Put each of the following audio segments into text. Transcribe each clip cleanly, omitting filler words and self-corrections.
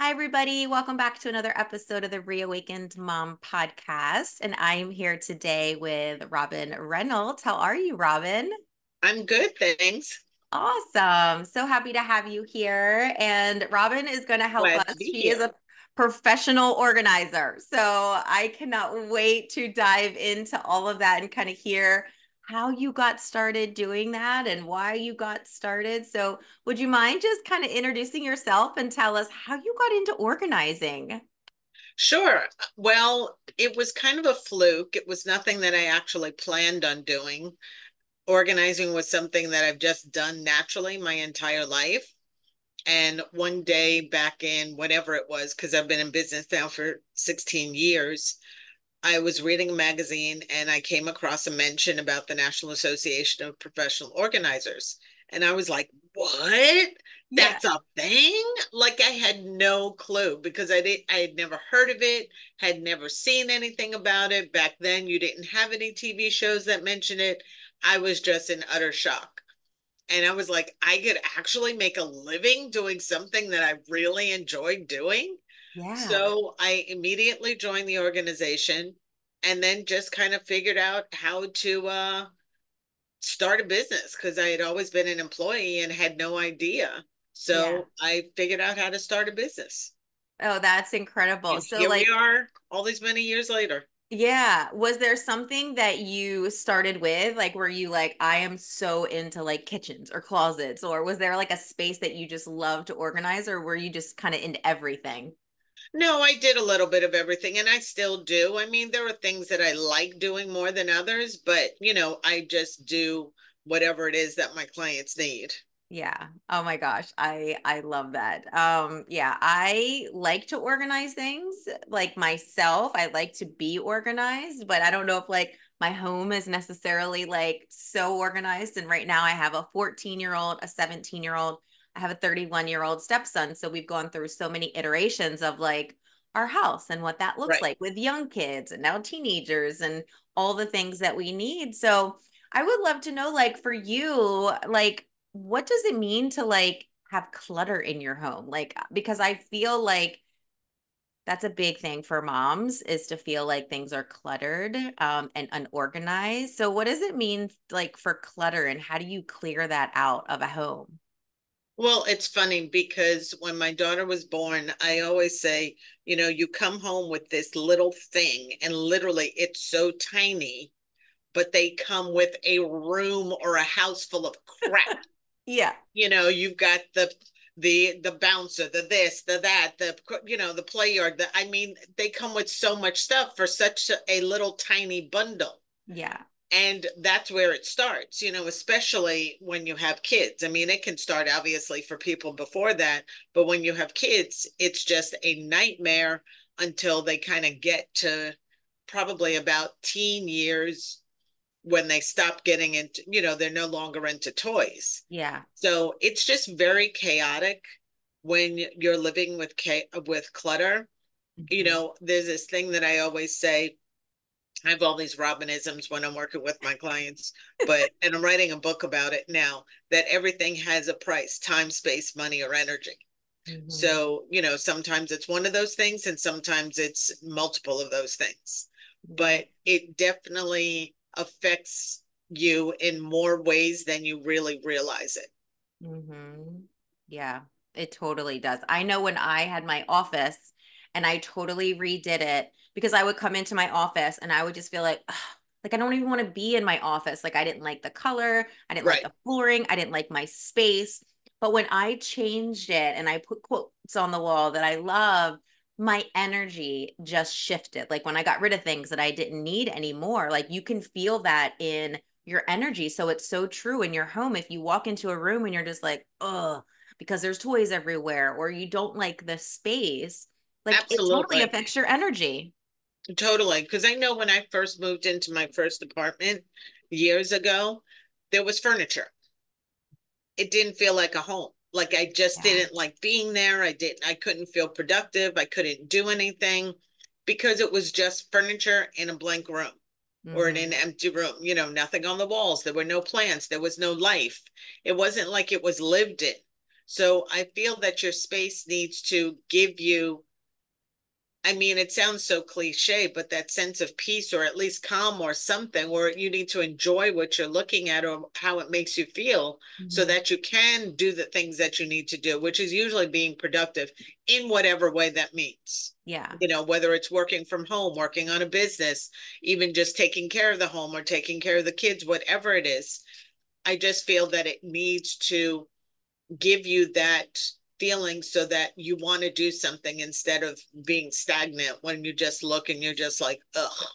Hi, everybody. Welcome back to another episode of the Reawakened Mom podcast. And I'm here today with Robyn Reynolds. How are you, Robyn? I'm good, thanks. Awesome. So happy to have you here. And Robyn is going to help Glad us. to be She is here. a professional organizer. So I cannot wait to dive into all of that and kind of hear how you got started doing that and why you got started. So, would you mind just kind of introducing yourself and tell us how you got into organizing? Sure. Well, it was kind of a fluke. It was nothing that I actually planned on doing. Organizing was something that I've just done naturally my entire life. And one day back in whatever it was, because I've been in business now for 16 years, I was reading a magazine and I came across a mention about the National Association of Professional Organizers. And I was like, what? Yeah. That's a thing? Like I had no clue because I had never heard of it, had never seen anything about it. Back then you didn't have any TV shows that mentioned it. I was just in utter shock. And I was like, I could actually make a living doing something that I really enjoyed doing. Yeah. So I immediately joined the organization and then just kind of figured out how to start a business because I had always been an employee and had no idea. Yeah. So I figured out how to start a business. Oh, that's incredible. And So, here we like, are all these many years later. yeah, was there something that you started with? Like, were you like, I am so into like kitchens or closets, or was there like a space that you just love to organize, or were you just kind of into everything? No, I did a little bit of everything and I still do. I mean, there are things that I like doing more than others, but I just do whatever it is that my clients need. Yeah. Oh my gosh. I love that. Yeah, I like to organize things like myself. I like to be organized, but I don't know if like my home is necessarily like so organized. And right now I have a 14-year-old, a 17-year-old, I have a 31-year-old stepson. So we've gone through so many iterations of like our house and what that looks Right. like with young kids and now teenagers and all the things that we need. So I would love to know, like, for you, like, what does it mean to like have clutter in your home? Like, because I feel like that's a big thing for moms is to feel like things are cluttered and unorganized. So, what does it mean like for clutter and how do you clear that out of a home? Well, it's funny because when my daughter was born, I always say, you come home with this little thing, and literally it's so tiny, but they come with a room or a house full of crap. Yeah. You've got the bouncer, the this, the that, the play yard. I mean, they come with so much stuff for such a little tiny bundle. Yeah. And that's where it starts, especially when you have kids. I mean, it can start obviously for people before that, but when you have kids, it's just a nightmare until they kind of get to probably about teen years when they stop getting into, they're no longer into toys. Yeah. So it's just very chaotic when you're living with clutter. Mhm. There's this thing that I always say, I have all these Robyn-isms when I'm working with my clients, and I'm writing a book about it now, that everything has a price: time, space, money, or energy. Mhm. So, sometimes it's one of those things and sometimes it's multiple of those things. Yeah. But it definitely affects you in more ways than you really realize it. Hmm. Yeah, it totally does. I know when I had my office and I totally redid it because I would come into my office and I would just feel like, "Ugh, like I don't even want to be in my office. Like I didn't like the color, I didn't like Right. the flooring, I didn't like my space. But when I changed it and I put quotes on the wall that I love, my energy just shifted. Like when I got rid of things that I didn't need anymore, like you can feel that in your energy. So it's so true in your home. If you walk into a room and you're just like, oh, because there's toys everywhere, or you don't like the space, like it totally Absolutely. affects your energy. Totally. Because I know when I first moved into my first apartment years ago, there was furniture. It didn't feel like a home. Like I just Yeah. didn't like being there. I couldn't feel productive. I couldn't do anything because it was just furniture in a blank room or in an Hmm. empty room, nothing on the walls. There were no plants. There was no life. It wasn't like it was lived in. So I feel that your space needs to give you, I mean, it sounds so cliche, but that sense of peace or at least calm or something, or you need to enjoy what you're looking at or how it makes you feel so Mhm. that you can do the things that you need to do, which is usually being productive in whatever way that means. Yeah. You know, whether it's working from home, working on a business, even just taking care of the home or taking care of the kids, whatever it is. I just feel that it needs to give you that feeling so that you want to do something instead of being stagnant when you just look and you're just like, ugh,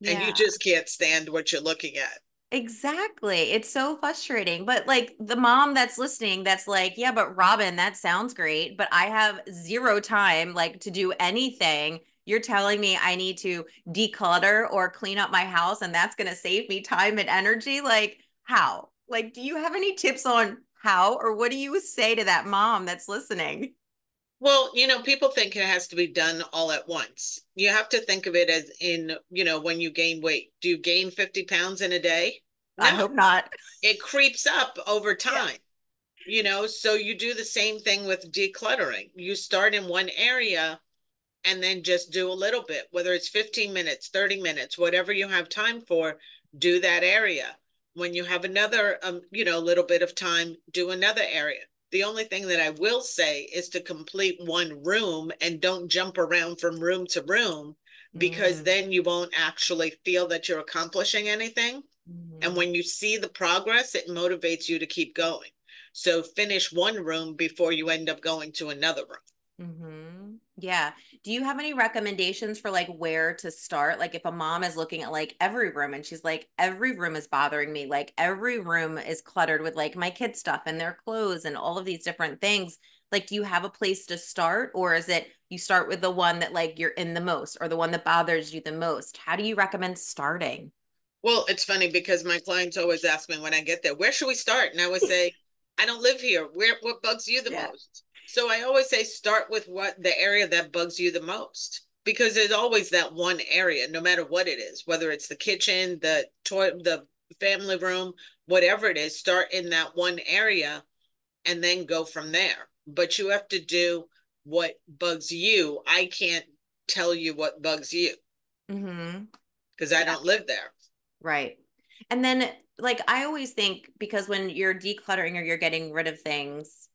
and you Yeah. just can't stand what you're looking at. Exactly. It's so frustrating. But like the mom that's listening, that's like, yeah, but Robyn, that sounds great, but I have zero time like to do anything. You're telling me I need to declutter or clean up my house and that's going to save me time and energy. Like, how? Like, do you have any tips on how, or what do you say to that mom that's listening? Well, people think it has to be done all at once. You have to think of it as in, when you gain weight. Do you gain 50 pounds in a day? I No, hope not. it creeps up over Yeah. time. So you do the same thing with decluttering. You start in one area and then just do a little bit, whether it's 15 minutes, 30 minutes, whatever you have time for, do that area. When you have another, little bit of time, do another area. The only thing that I will say is to complete one room and don't jump around from room to room, because Mm-hmm. then you won't actually feel that you're accomplishing anything. And Mm-hmm. when you see the progress, it motivates you to keep going. So finish one room before you end up going to another room. Mm-hmm. Yeah. Do you have any recommendations for like where to start? Like if a mom is looking at like every room and she's like, every room is bothering me. Like every room is cluttered with like my kids' stuff and their clothes and all of these different things. Like, do you have a place to start? Or is it you start with the one that like you're in the most or the one that bothers you the most? How do you recommend starting? Well, it's funny because my clients always ask me when I get there, where should we start? And I would say, I don't live here. What bugs you the Yeah. most? So I always say, start with what the area that bugs you the most, because there's always that one area, no matter what it is, whether it's the kitchen, the toilet, the family room, whatever it is, start in that one area and then go from there. But you have to do what bugs you. I can't tell you what bugs you Mm-hmm. because I Yeah. don't live there. Right. And then like I always think because when you're decluttering or you're getting rid of things,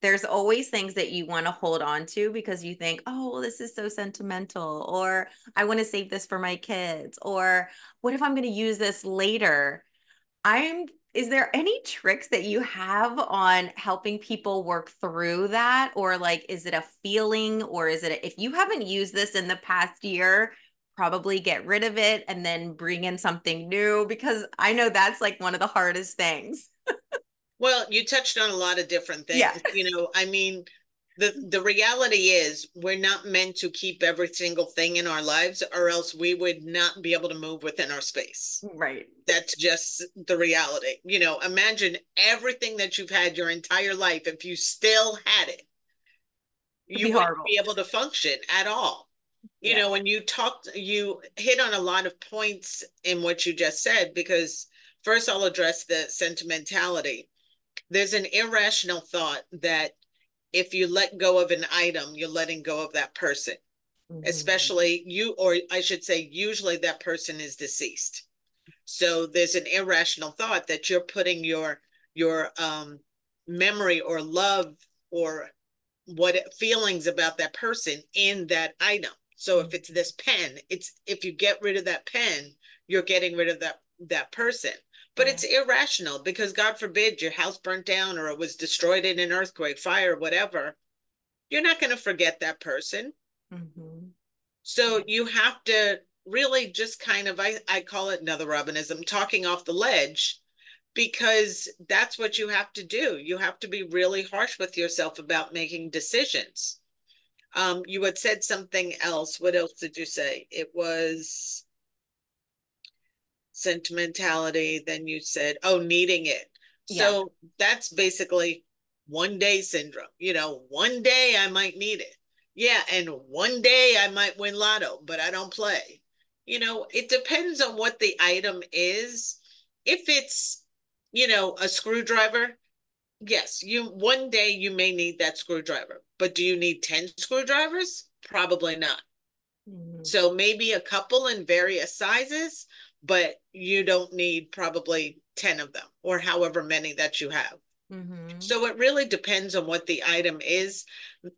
there's always things that you want to hold on to because you think, oh, well, this is so sentimental, or I want to save this for my kids, or what if I'm going to use this later? Is there any tricks that you have on helping people work through that? Or like, is it a feeling, or is it, if you haven't used this in the past year, probably get rid of it and then bring in something new? Because I know that's like one of the hardest things. Well, you touched on a lot of different Yeah. things. I mean, the reality is we're not meant to keep every single thing in our lives, or else we would not be able to move within our space. Right. That's just the reality. Imagine everything that you've had your entire life. If you still had it, It'd you be wouldn't horrible. be able to function at all. Yeah. When you hit on a lot of points in what you just said, because first I'll address the sentimentality. There's an irrational thought that if you let go of an item, you're letting go of that person, Mhm. especially you, or I should say, usually that person is deceased. So there's an irrational thought that you're putting your memory or love or what feelings about that person in that item. So if it's Mhm. this pen, it's if you get rid of that pen, you're getting rid of that person. But Yeah. it's irrational because God forbid your house burnt down or it was destroyed in an earthquake, fire, whatever. You're not going to forget that person. Mhm. So Yeah. you have to really just kind of, I call it another Robynism, talking off the ledge, because that's what you have to do. You have to be really harsh with yourself about making decisions. You had said something else. What else did you say? It was sentimentality. Then you said, oh, needing it. Yeah. So that's basically one day syndrome. One day I might need it. Yeah. And one day I might win lotto, but I don't play. It depends on what the item is. If it's, a screwdriver, yes, you one day you may need that screwdriver, but do you need 10 screwdrivers? Probably not. Mhm. So maybe a couple in various sizes, but you don't need probably 10 of them or however many that you have. Mhm. So it really depends on what the item is.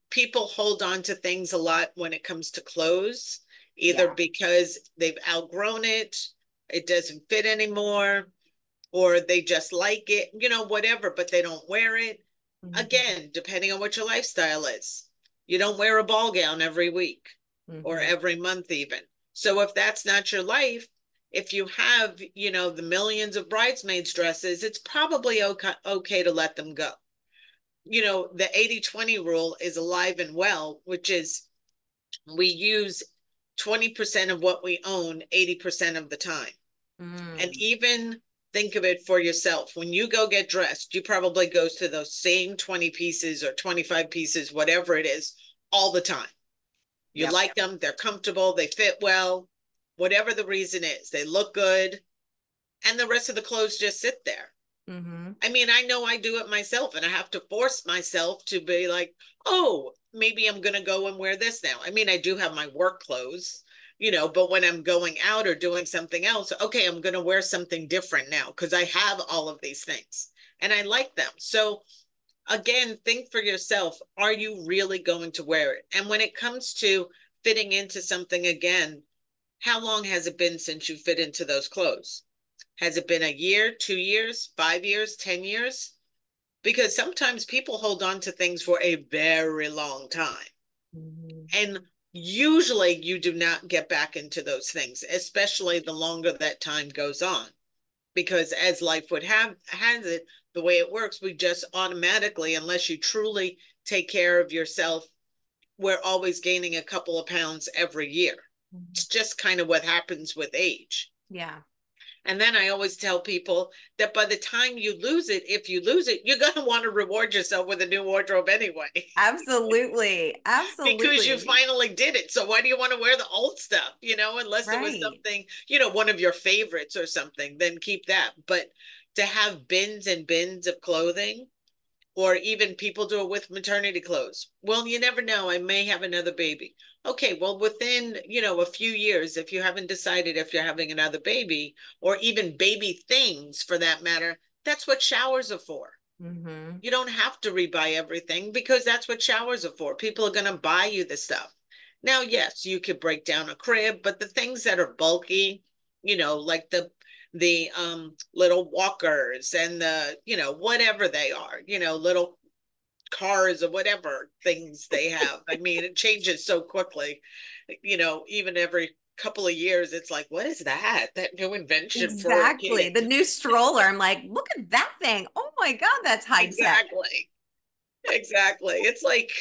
People hold on to things a lot when it comes to clothes, either Yeah. because they've outgrown it, it doesn't fit anymore, or they just like it, whatever, but they don't wear it. Mhm. Again, depending on what your lifestyle is. You don't wear a ball gown every week or Mhm. every month, even. So if that's not your life, if you have, the millions of bridesmaids dresses, it's probably okay to let them go. The 80-20 rule is alive and well, which is we use 20% of what we own 80% of the time. And Mm. even think of it for yourself. When you go get dressed, you probably go to those same 20 pieces or 25 pieces, whatever it is, all the time. You Yep. like them, they're comfortable, they fit well, whatever the reason is, they look good, and the rest of the clothes just sit there. Mhm. I mean, I know I do it myself, and I have to force myself to be like, oh, maybe I'm going to go and wear this now. I mean, I do have my work clothes, but when I'm going out or doing something else, okay, I'm going to wear something different now because I have all of these things and I like them. So, again, think for yourself, are you really going to wear it? And when it comes to fitting into something again, how long has it been since you fit into those clothes? Has it been a year, 2 years, 5 years, 10 years? Because sometimes people hold on to things for a very long time. Mhm. And usually you do not get back into those things, especially the longer that time goes on. Because as life would have has it, the way it works, we just automatically, unless you truly take care of yourself, we're always gaining a couple of pounds every year. Mhm. It's just kind of what happens with age. Yeah. And then I always tell people that by the time you lose it, if you lose it, you're going to want to reward yourself with a new wardrobe anyway, Absolutely. because you Absolutely. finally did it. So why do you want to wear the old stuff? Unless it was Right. something, one of your favorites or something, then keep that. But to have bins and bins of clothing, or even people do it with maternity clothes. Well, you never know. I may have another baby. Okay, well, within, a few years, if you haven't decided if you're having another baby, or even baby things for that matter, that's what showers are for. Mhm. You don't have to rebuy everything because that's what showers are for. People are going to buy you the stuff. Now, yes, you could break down a crib, but the things that are bulky, like the little walkers and the, whatever they are, little cars or whatever things they have. I mean, it changes so quickly. Even every couple of years, it's like, what is that? That new invention for a Exactly. kid. The new stroller. I'm like, look at that thing. Oh my God, that's high tech. Exactly. Exactly. It's like,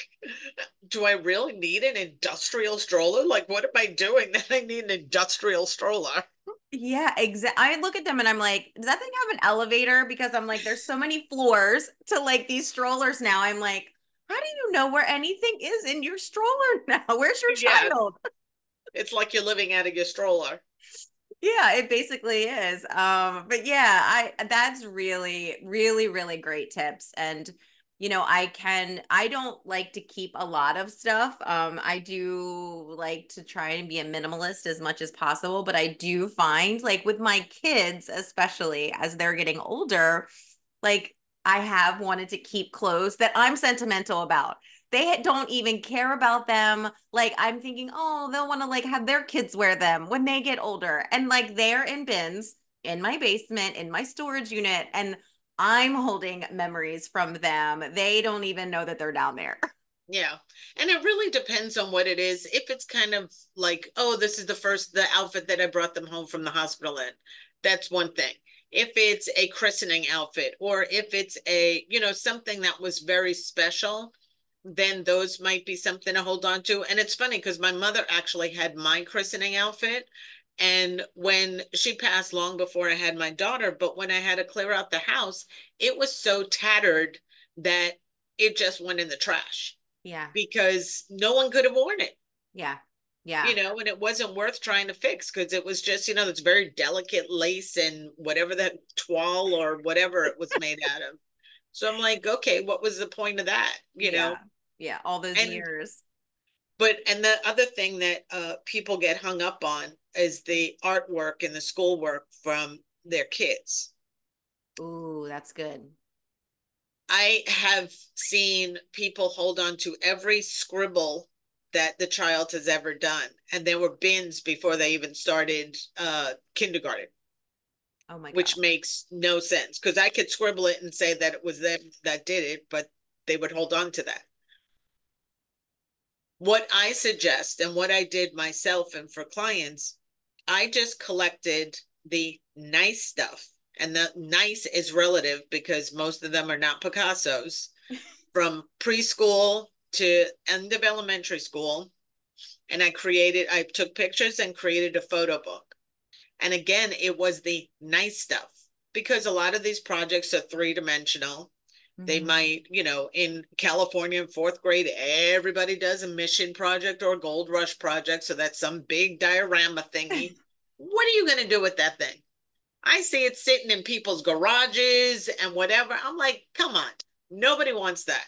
do I really need an industrial stroller? Like, what am I doing that I need an industrial stroller? Yeah, exactly. I look at them and I'm like, does that thing have an elevator? Because I'm like, there's so many floors to like these strollers now. I'm like, how do you know where anything is in your stroller now? Where's your Yes, child? it's like you're living out of your stroller. Yeah, it basically is. But yeah, I that's really, really, really great tips. And I don't like to keep a lot of stuff. I do like to try and be a minimalist as much as possible, but I do find like with my kids, especially as they're getting older, like I have wanted to keep clothes that I'm sentimental about. They don't even care about them. Like I'm thinking, oh, they'll want to like have their kids wear them when they get older. And like they're in bins in my basement, in my storage unit, and I'm holding memories from them. They don't even know that they're down there. Yeah. And it really depends on what it is. If it's kind of like, oh, this is the outfit that I brought them home from the hospital in, that's one thing. If it's a christening outfit or if it's something that was very special, then those might be something to hold on to. And it's funny because my mother actually had my christening outfit. And when she passed long before I had my daughter, but when I had to clear out the house, it was so tattered that it just went in the trash Yeah. because no one could have worn it, Yeah. Yeah. and it wasn't worth trying to fix because it was just, it's very delicate lace and whatever that toile or whatever it was made out of. So I'm like, okay, what was the point of that? Yeah. Yeah. All those And years. and the other thing that people get hung up on is the artwork and the schoolwork from their kids. Ooh, that's good. I have seen people hold on to every scribble that the child has ever done, and there were bins before they even started kindergarten, Oh my which God. makes no sense because I could scribble it and say that it was them that did it, but they would hold on to that. What I suggest and what I did myself and for clients, I just collected the nice stuff. And the nice is relative because most of them are not Picasso's, from preschool to end of elementary school. And I took pictures and created a photo book. And again, it was the nice stuff because a lot of these projects are three-dimensional. They Hmm. might, in California in fourth grade, everybody does a mission project or a gold rush project. So that's some big diorama thingy. What are you going to do with that thing? I see it sitting in people's garages and whatever. I'm like, come on. Nobody wants that.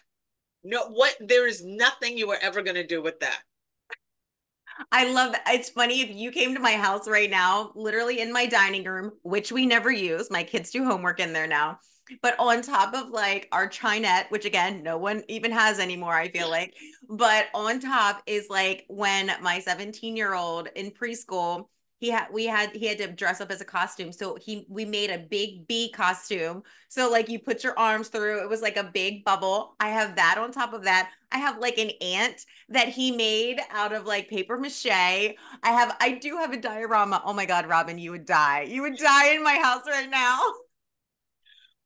No, there is nothing you were ever going to do with that. I love that. It's funny if you came to my house right now, literally in my dining room, which we never use. My kids do homework in there now. But on top of like our chinette, which again, no one even has anymore, I feel like. But on top is like when my 17-year-old in preschool, he had to dress up as a costume. So we made a big bee costume. So like you put your arms through, it was like a big bubble. I have that on top of that. I have like an ant that he made out of like paper mache. I do have a diorama. Oh my God, Robyn, you would die. You would die in my house right now.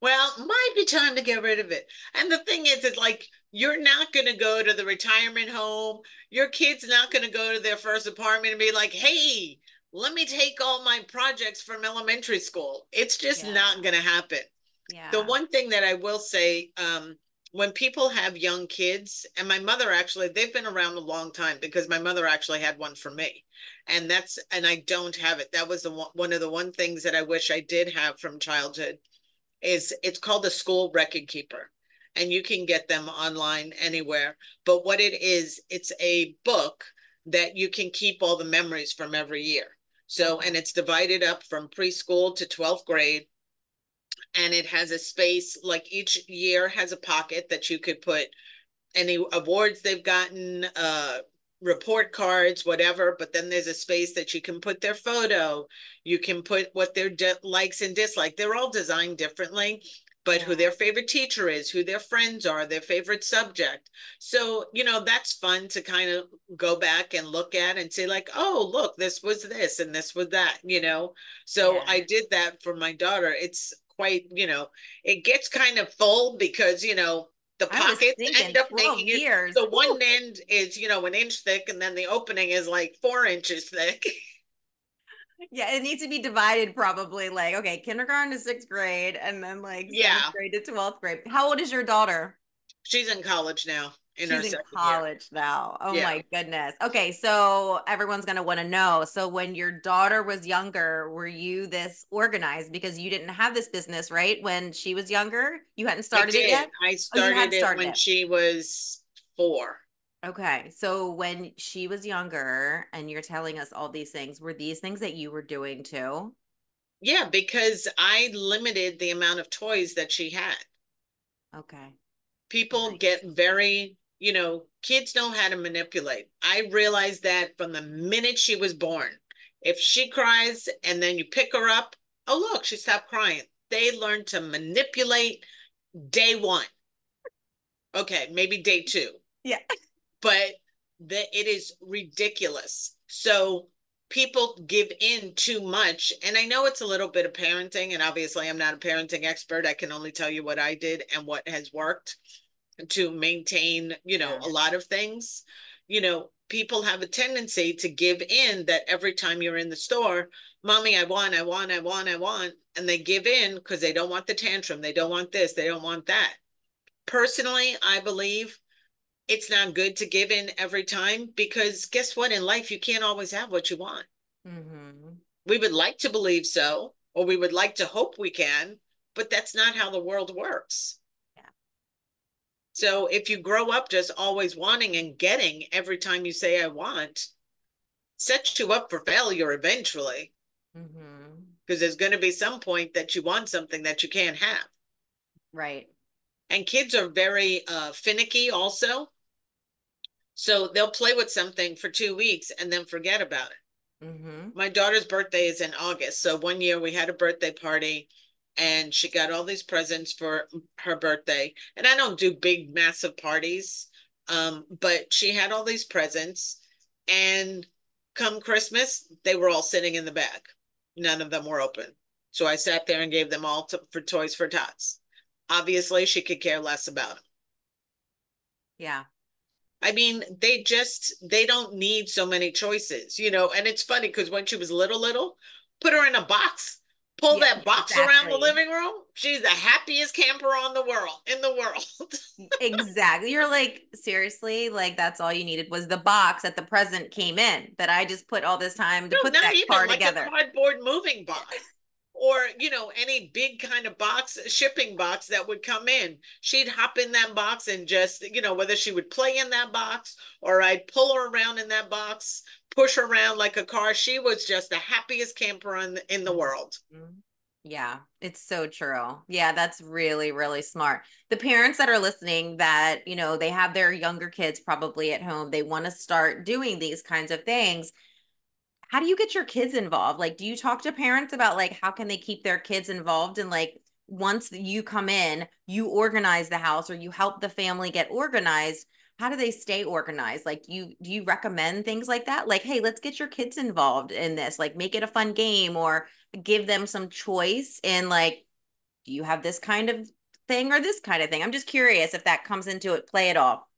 Well, might be time to get rid of it. And the thing is, it's like you're not going to go to the retirement home. Your kid's not going to go to their first apartment and be like, hey, let me take all my projects from elementary school. It's just Yeah. not going to happen. The Yeah. one thing that I will say, when people have young kids, and my mother actually, they've been around a long time because my mother actually had one for me. And I don't have it. That was one of the one things that I wish I did have from childhood is it's called the school record keeper, and you can get them online anywhere. But what it is, it's a book that you can keep all the memories from every year. So, Okay. and it's divided up from preschool to 12th grade, and it has a space, like each year has a pocket that you could put any awards they've gotten, report cards, whatever. But then there's a space that you can put their photo. You can put what their likes and dislikes. They're all designed differently, but who Yeah. their favorite teacher is, who their friends are, their favorite subject. So, that's fun to kind of go back and look at and say, like, oh, look, this was this and this was that. So Yeah. I did that for my daughter. It's quite, it gets kind of full because, the I was pockets end thinking up 12 making it, years. the one Whew. end is an inch thick and then the opening is like 4 inches thick. Yeah, it needs to be divided probably like, okay, kindergarten to sixth grade and then like seventh Yeah, grade to 12th grade. How old is your daughter? she's in college now in her She's in second year. college now. Oh Yeah, my goodness. Okay, so everyone's going to want to know. So when your daughter was younger, were you this organized because you didn't have this business, right? When she was younger, you hadn't I started it did. yet? I Oh, you had started it started when it. she was 4. Okay. So when she was younger and you're telling us all these things, were these things that you were doing too? Yeah, because I limited the amount of toys that she had. Okay. People Nice. get very, kids know how to manipulate. I realized that from the minute she was born. If she cries and then you pick her up, oh, look, she stopped crying. They learn to manipulate day one. Okay, maybe day two, Yeah. but it is ridiculous. So people give in too much. And I know it's a little bit of parenting, and obviously I'm not a parenting expert. I can only tell you what I did and what has worked to maintain, Yeah. a lot of things. People have a tendency to give in that every time you're in the store, mommy, I want, I want, I want, I want. And they give in because they don't want the tantrum. They don't want this. They don't want that. Personally, I believe it's not good to give in every time because guess what? In life, you can't always have what you want. Mm-hmm. We would like to believe so, or we would like to hope we can, but that's not how the world works. Yeah. So if you grow up just always wanting and getting every time you say I want, sets you up for failure eventually, Mm-hmm. because there's going to be some point that you want something that you can't have. Right. And kids are very finicky also. So they'll play with something for 2 weeks and then forget about it. Mm-hmm. My daughter's birthday is in August. So one year we had a birthday party and she got all these presents for her birthday. And I don't do big, massive parties, but she had all these presents. And come Christmas, they were all sitting in the bag. None of them were open. So I sat there and gave them all for Toys for Tots. Obviously, she could care less about them. Yeah. I mean, they don't need so many choices, and it's funny because when she was little, put her in a box, pull Yeah, that box around the exactly. living room. She's the happiest camper on the world in the world. Exactly. You're like, seriously, like that's all you needed was the box that the present came in that I just put all this time to No, put not that even car like a together. cardboard moving box. Or, any big kind of box, shipping box that would come in. She'd hop in that box and just, whether she would play in that box or I'd pull her around in that box, push her around like a car. She was just the happiest camper in the world. Mhm. Yeah, it's so true. Yeah, that's really, really smart. The parents that are listening that, they have their younger kids probably at home, they want to start doing these kinds of things. How do you get your kids involved? Like, do you talk to parents about like how can they keep their kids involved and like once you come in, you organize the house or you help the family get organized, how do they stay organized? Like you do you recommend things like that? Like, hey, let's get your kids involved in this. Like make it a fun game or give them some choice in like do you have this kind of thing or this kind of thing? I'm just curious if that comes into it, play it all.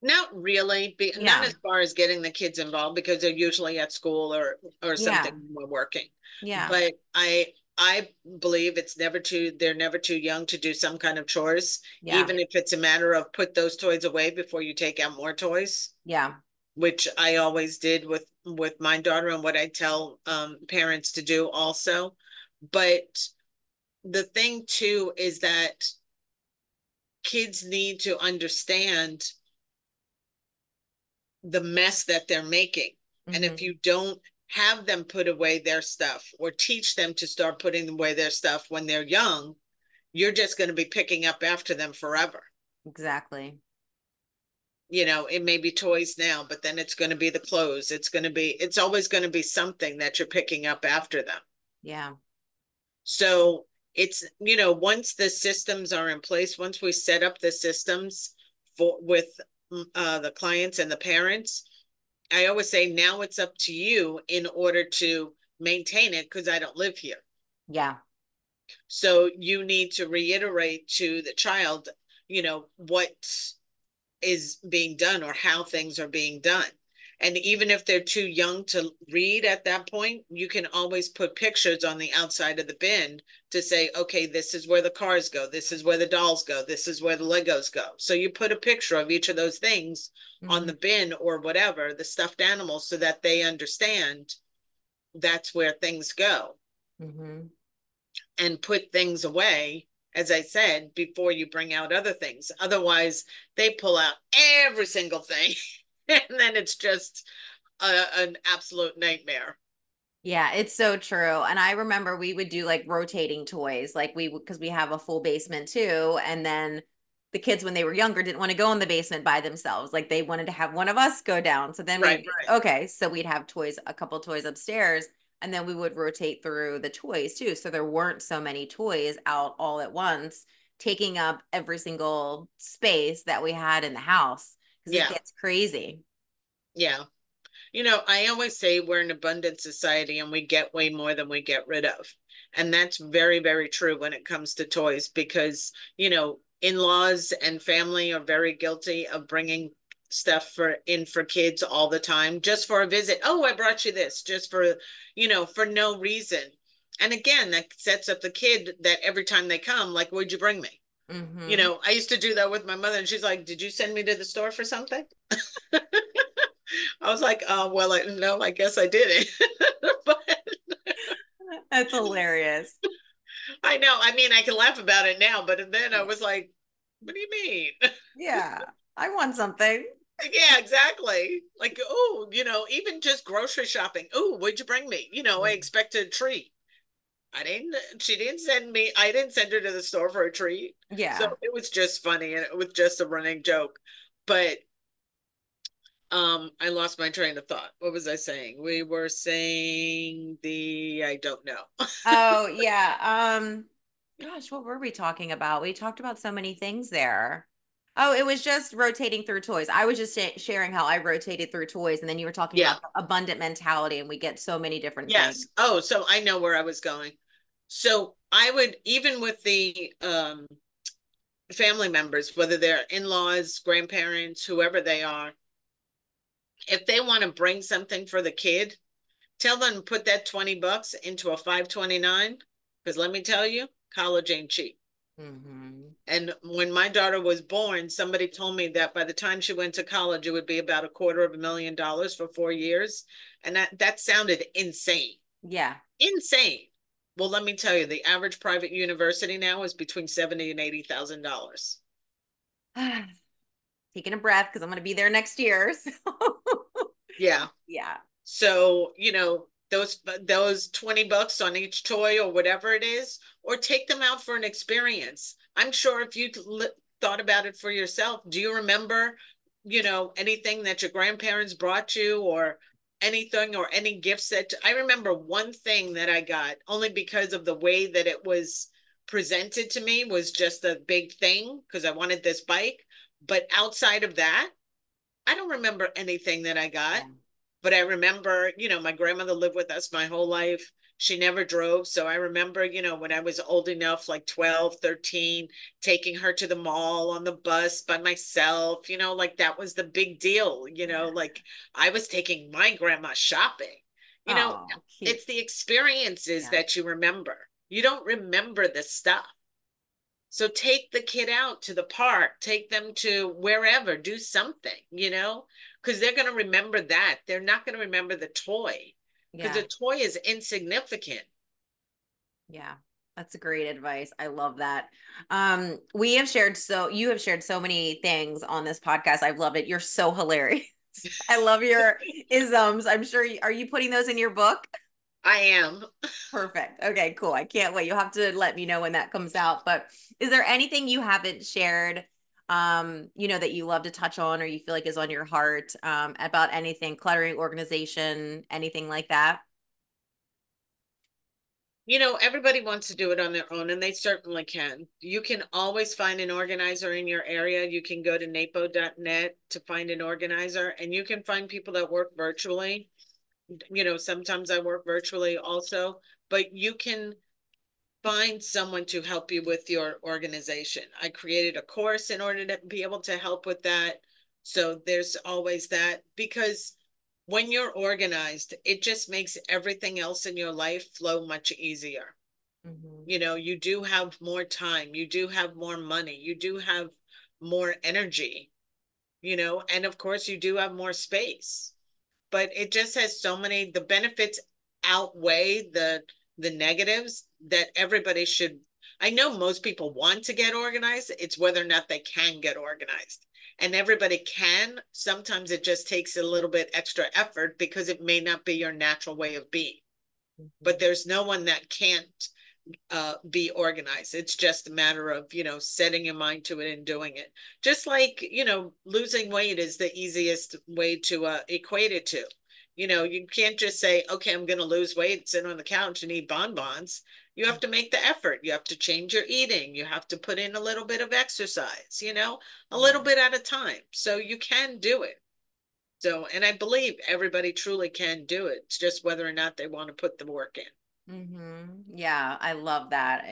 Not really, not Yeah. as far as getting the kids involved because they're usually at school or something Yeah. when we're working. Yeah. But I believe they're never too young to do some kind of chores, Yeah. even if it's a matter of put those toys away before you take out more toys, Yeah. which I always did with my daughter and what I tell parents to do also. But the thing too is that kids need to understand the mess that they're making. And if Hmm. you don't have them put away their stuff or teach them to start putting away their stuff when they're young, you're just going to be picking up after them forever. Exactly. It may be toys now, but then it's going to be the clothes. It's always going to be something that you're picking up after them. Yeah. So once the systems are in place, once we set up the systems with the clients and the parents, I always say now it's up to you in order to maintain it because I don't live here. Yeah. So you need to reiterate to the child, what is being done or how things are being done. And even if they're too young to read at that point, you can always put pictures on the outside of the bin to say, okay, this is where the cars go. This is where the dolls go. This is where the Legos go. So you put a picture of each of those things on Hmm. the bin or whatever, the stuffed animals, so that they understand that's where things go Hmm. and put things away, as I said, before you bring out other things. Otherwise, they pull out every single thing and then it's just an absolute nightmare. Yeah, it's so true. And I remember we would do like rotating toys, like we because we have a full basement too. And then the kids, when they were younger, didn't want to go in the basement by themselves. Like they wanted to have one of us go down. So then Right, we, right. okay, so we'd have toys, a couple toys upstairs, and then we would rotate through the toys too. So there weren't so many toys out all at once, taking up every single space that we had in the house because it Yeah, gets crazy. yeah. I always say we're an abundant society and we get way more than we get rid of. And that's very, very true when it comes to toys because, in-laws and family are very guilty of bringing stuff for kids all the time just for a visit. Oh, I brought you this just for no reason. And again, that sets up the kid that every time they come, like, what'd you bring me? Hmm. I used to do that with my mother and she's like, did you send me to the store for something? I was like, well, no, I guess I didn't. But That's hilarious. I know. I mean, I can laugh about it now, but then I Yeah. was like, What do you mean? Yeah, I want something. Yeah, exactly. Like, oh, even just grocery shopping. Oh, what'd you bring me? I Mm. expected a treat. She didn't send me, I didn't send her to the store for a treat. So Yeah. it was just funny and it was just a running joke. But I lost my train of thought. What was I saying? We were saying I don't know. Oh, yeah. Gosh, what were we talking about? We talked about so many things there. Oh, it was just rotating through toys. I was just sharing how I rotated through toys, and then you were talking Yeah. about the abundant mentality, and we get so many different things. Yes. Oh, so I know where I was going. So I would, even with the family members, whether they're in-laws, grandparents, whoever they are, if they want to bring something for the kid, tell them to put that $20 into a 529, because let me tell you, college ain't cheap. Hmm. And when my daughter was born, somebody told me that by the time she went to college, it would be about $250,000 for 4 years. And that sounded insane. Yeah. Insane. Well, let me tell you, the average private university now is between 70 and $80,000. Taking a breath because I'm going to be there next year. So. Yeah. Yeah. So, those $20 on each toy or whatever it is, or take them out for an experience. I'm sure if you thought about it for yourself, do you remember, anything that your grandparents brought you, or anything, or any gifts that I remember one thing that I got only because of the way that it was presented to me was just a big thing because I wanted this bike. But outside of that, I don't remember anything that I got. Yeah. But I remember, my grandmother lived with us my whole life. She never drove. So I remember, when I was old enough, like 12, 13, taking her to the mall on the bus by myself, like that was the big deal, like I was taking my grandma shopping. You know, Oh, cute. it's the experiences Yeah. that you remember. You don't remember the stuff. So take the kid out to the park, take them to wherever, do something, because they're going to remember that. They're not going to remember the toy because the Yeah. toy is insignificant. Yeah. That's great advice. I love that. You have shared so many things on this podcast. I've loved it. You're so hilarious. I love your isms. I'm sure are you putting those in your book? I am. Perfect. Okay, cool. I can't wait. You'll have to let me know when that comes out. But is there anything you haven't shared, that you love to touch on or you feel like is on your heart, about anything, cluttering, organization, anything like that? Everybody wants to do it on their own, and they certainly can. You can always find an organizer in your area. You can go to napo.net to find an organizer, and you can find people that work virtually. Sometimes I work virtually also, but you can find someone to help you with your organization. I created a course in order to be able to help with that. So there's always that, because when you're organized, it just makes everything else in your life flow much easier. Hmm. You do have more time, you do have more money, you do have more energy, and of course you do have more space. But it just has so many, the benefits outweigh the negatives that everybody should. I know most people want to get organized, it's whether or not they can get organized. And everybody can. Sometimes it just takes a little bit extra effort because it may not be your natural way of being. But Hmm. there's no one that can't be organized. It's just a matter of, setting your mind to it and doing it. Just like, losing weight is the easiest way to equate it to. You can't just say, okay, I'm going to lose weight, sit on the couch and eat bonbons. You have to make the effort. You have to change your eating. You have to put in a little bit of exercise, a Yeah. little bit at a time. So you can do it. So, and I believe everybody truly can do it. It's just whether or not they want to put the work in. Yeah, I love that.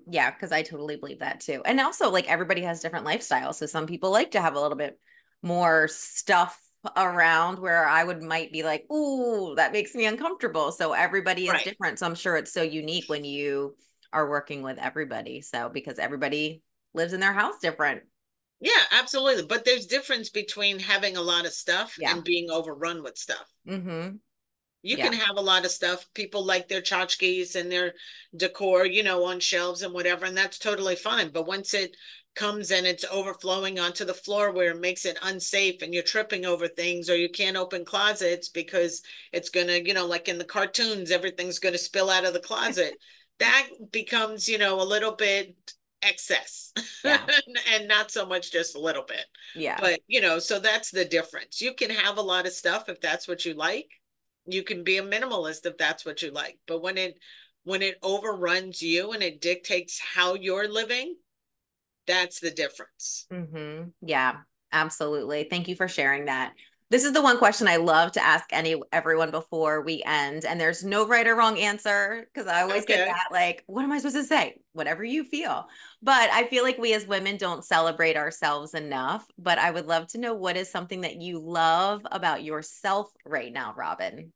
Yeah, because I totally believe that too. And also, like everybody has different lifestyles. So some people like to have a little bit more stuff around where I would might be like, ooh, that makes me uncomfortable. So everybody is Right. different. So I'm sure it's so unique when you are working with everybody. So because everybody lives in their house different. Yeah, absolutely. But there's difference between having a lot of stuff Yeah. and being overrun with stuff. Mm-hmm. You can Yeah. have a lot of stuff. People like their tchotchkes and their decor, on shelves and whatever, and that's totally fine. But once it comes and it's overflowing onto the floor where it makes it unsafe and you're tripping over things, or you can't open closets because it's gonna, like in the cartoons, everything's gonna spill out of the closet. That becomes, a little bit excess Yeah. and not so much just a little bit. Yeah. But, so that's the difference. You can have a lot of stuff if that's what you like. You can be a minimalist if that's what you like. But when it overruns you and it dictates how you're living, that's the difference. Yeah, absolutely. Thank you for sharing that. This is the one question I love to ask everyone before we end, and there's no right or wrong answer because I always get Okay. that like, what am I supposed to say? Whatever you feel. But I feel like we as women don't celebrate ourselves enough. But I would love to know what is something that you love about yourself right now, Robyn.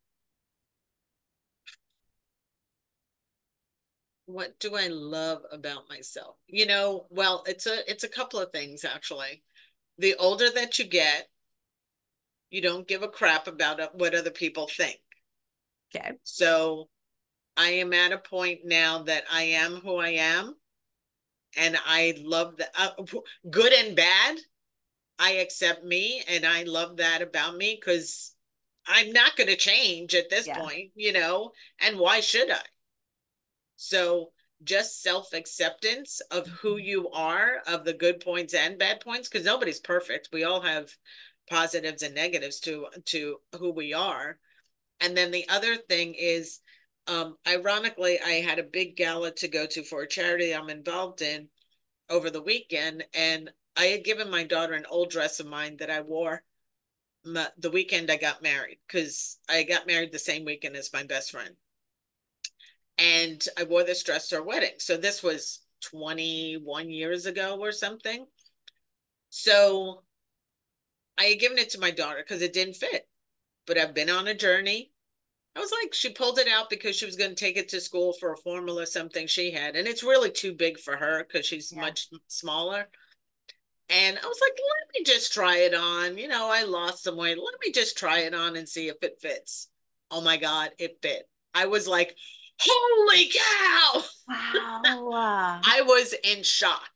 What do I love about myself? Well, it's a couple of things actually. The older that you get, you don't give a crap about what other people think. Okay. So I am at a point now that I am who I am, and I love that. Good and bad, I accept me, and I love that about me because I'm not going to change at this Yeah. point. And why should I? So just self acceptance of who Mhm. you are, of the good points and bad points, because nobody's perfect. We all have positives and negatives to who we are. And then the other thing is, ironically, I had a big gala to go to for a charity I'm involved in over the weekend, and I had given my daughter an old dress of mine that I wore the weekend I got married, because I got married the same weekend as my best friend. And I wore this dress to her wedding. So this was 21 years ago or something. So I had given it to my daughter because it didn't fit, but I've been on a journey. I was like, she pulled it out because she was going to take it to school for a formal or something she had. And it's really too big for her because she's Yeah. much smaller. And I was like, let me just try it on. I lost some weight. Let me just try it on and see if it fits. Oh my God, it fit. I was like, holy cow. Wow. I was in shock.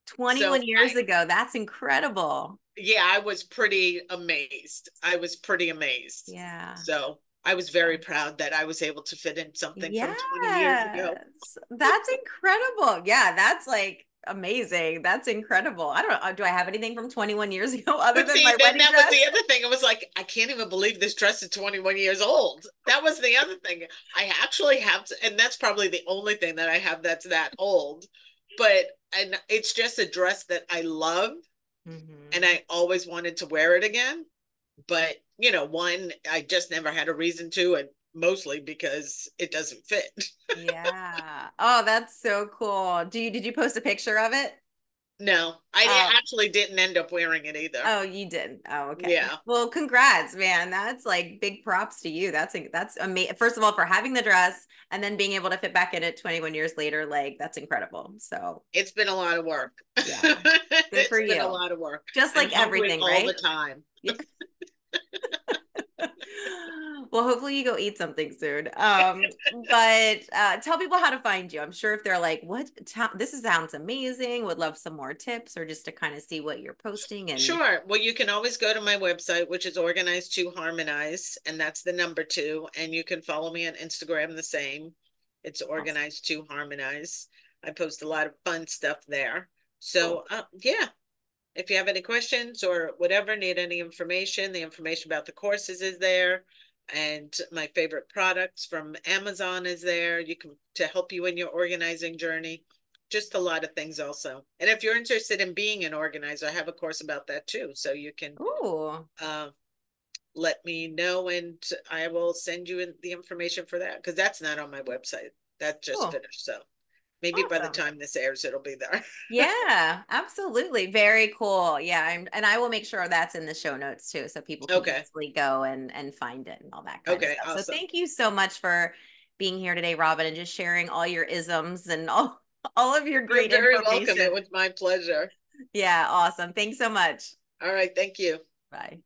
So 21 years ago. That's incredible. yeah, I was pretty amazed. I was pretty amazed. Yeah. So I was very proud that I was able to fit in something from 20 years ago. Yes. That's incredible. Yeah, that's like amazing. That's incredible. I don't know. Do I have anything from 21 years ago other But than see, my then wedding that was dress? the other thing. I was like, I can't even believe this dress is 21 years old. That was the other thing. I actually have to, and that's probably the only thing that I have that's that old. But and it's just a dress that I love, and Hmm. I always wanted to wear it again. But one, I just never had a reason to, and mostly because it doesn't fit. Yeah. Oh, that's so cool. Did you post a picture of it? No, I Oh, actually didn't end up wearing it either. oh, you didn't. Oh, okay. Yeah, Well, congrats, man. That's like big props to you. That's amazing. First of all, for having the dress and then being able to fit back in it 21 years later, like that's incredible. So, it's been a lot of work. yeah. Good for It's been a you. lot of work. Just I'm like hungry everything, all the right? time. Yeah. Well, hopefully you go eat something soon. But tell people how to find you. I'm sure if they're like, "What? This sounds amazing. Would love some more tips," or just to kind of see what you're posting and Sure. Well, you can always go to my website, which is Organized to Harmonize, and that's the number two. And you can follow me on Instagram the same. It's awesome. Organized to Harmonize. I post a lot of fun stuff there. Cool. So, yeah, if you have any questions or whatever, need any information, the information about the courses is there. And my favorite products from Amazon is there. You can to help you in your organizing journey. Just a lot of things also. And if you're interested in being an organizer, I have a course about that too. So you can Ooh, uh, let me know, and I will send you the information for that, because that's not on my website. That just cool. finished. So maybe by the Awesome. time this airs, it'll be there. Yeah, absolutely. Very cool. Yeah, and I will make sure that's in the show notes too, so people can Okay. easily go and find it and all that kind of Okay. stuff. So Awesome. thank you so much for being here today, Robyn, and just sharing all your isms and all of your You're great very welcome. It information. was my pleasure. Yeah, awesome. Thanks so much. All right. Thank you. Bye.